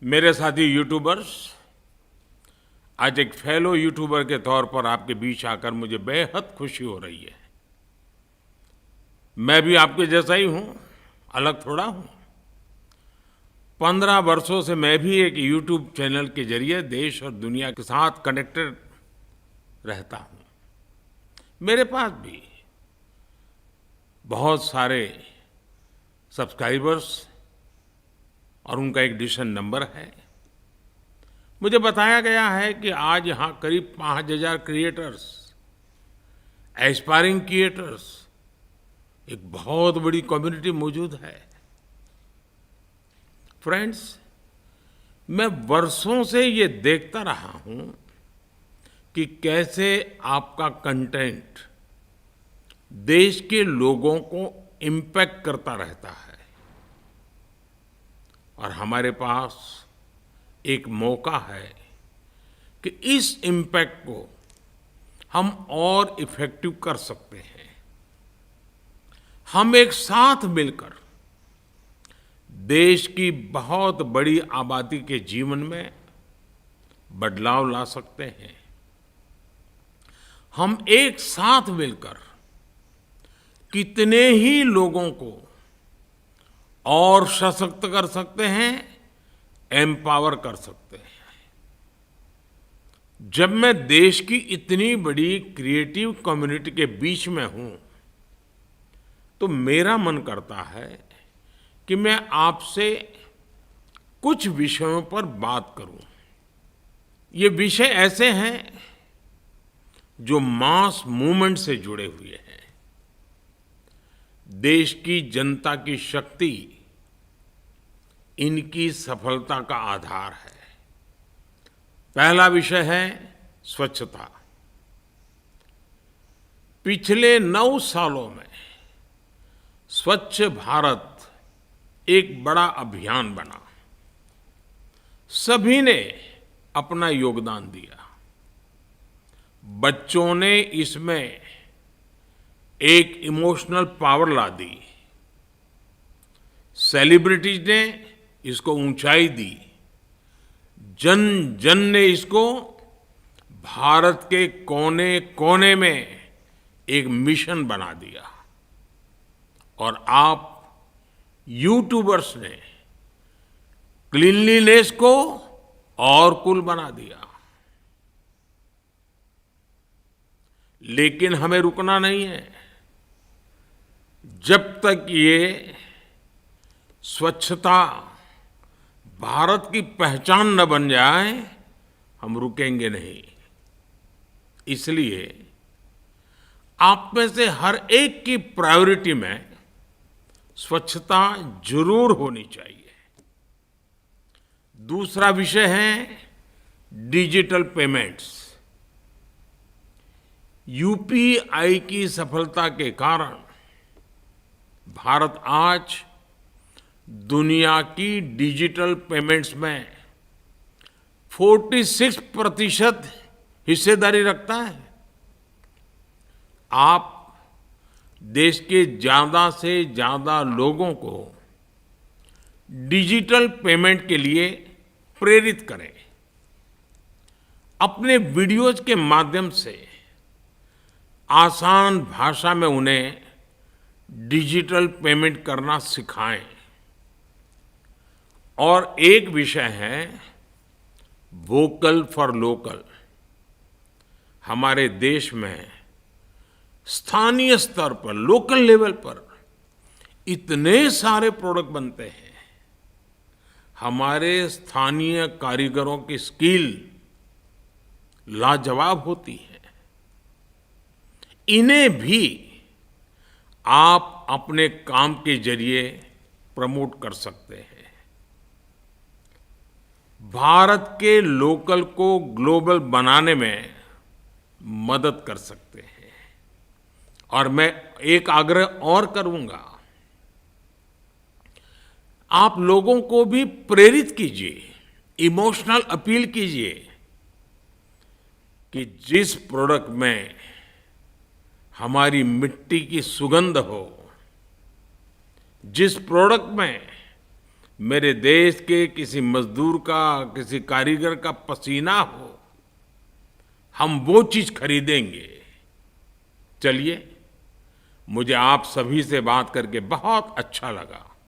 मेरे साथी यूट्यूबर्स, आज एक फेलो यूट्यूबर के तौर पर आपके बीच आकर मुझे बेहद खुशी हो रही है। मैं भी आपके जैसा ही हूँ, अलग थोड़ा हूँ। 15 वर्षों से मैं भी एक यूट्यूब चैनल के जरिए देश और दुनिया के साथ कनेक्टेड रहता हूँ। मेरे पास भी बहुत सारे सब्सक्राइबर्स और उनका एक डिसीजन नंबर है। मुझे बताया गया है कि आज यहाँ करीब 5000 क्रिएटर्स, एस्पायरिंग क्रिएटर्स, एक बहुत बड़ी कम्युनिटी मौजूद है। फ्रेंड्स, मैं वर्षों से ये देखता रहा हूँ कि कैसे आपका कंटेंट देश के लोगों को इम्पैक्ट करता रहता है, और हमारे पास एक मौका है कि इस इम्पैक्ट को हम और इफेक्टिव कर सकते हैं। हम एक साथ मिलकर देश की बहुत बड़ी आबादी के जीवन में बदलाव ला सकते हैं। हम एक साथ मिलकर कितने ही लोगों को और सशक्त कर सकते हैं, एम्पावर कर सकते हैं। जब मैं देश की इतनी बड़ी क्रिएटिव कम्युनिटी के बीच में हूं, तो मेरा मन करता है कि मैं आपसे कुछ विषयों पर बात करूं। ये विषय ऐसे हैं जो मास मूवमेंट से जुड़े हुए हैं। देश की जनता की शक्ति इनकी सफलता का आधार है। पहला विषय है स्वच्छता। पिछले 9 सालों में स्वच्छ भारत एक बड़ा अभियान बना। सभी ने अपना योगदान दिया। बच्चों ने इसमें एक इमोशनल पावर ला दी। सेलिब्रिटीज ने इसको ऊंचाई दी। जन जन ने इसको भारत के कोने कोने में एक मिशन बना दिया। और आप यूट्यूबर्स ने क्लीनलीनेस को और कूल बना दिया। लेकिन हमें रुकना नहीं है। जब तक ये स्वच्छता भारत की पहचान न बन जाए, हम रुकेंगे नहीं। इसलिए आप में से हर एक की प्रायोरिटी में स्वच्छता जरूर होनी चाहिए। दूसरा विषय है डिजिटल पेमेंट्स। यूपीआई की सफलता के कारण भारत आज दुनिया की डिजिटल पेमेंट्स में 46% हिस्सेदारी रखता है। आप देश के ज्यादा से ज्यादा लोगों को डिजिटल पेमेंट के लिए प्रेरित करें। अपने वीडियोज के माध्यम से आसान भाषा में उन्हें डिजिटल पेमेंट करना सिखाएं। और एक विषय है वोकल फॉर लोकल। हमारे देश में स्थानीय स्तर पर, लोकल लेवल पर इतने सारे प्रोडक्ट बनते हैं। हमारे स्थानीय कारीगरों की स्किल लाजवाब होती है। इन्हें भी आप अपने काम के जरिए प्रमोट कर सकते हैं। भारत के लोकल को ग्लोबल बनाने में मदद कर सकते हैं। और मैं एक आग्रह और करूंगा, आप लोगों को भी प्रेरित कीजिए, इमोशनल अपील कीजिए कि जिस प्रोडक्ट में हमारी मिट्टी की सुगंध हो, जिस प्रोडक्ट में मेरे देश के किसी मजदूर का, किसी कारीगर का पसीना हो, हम वो चीज खरीदेंगे। चलिए, मुझे आप सभी से बात करके बहुत अच्छा लगा।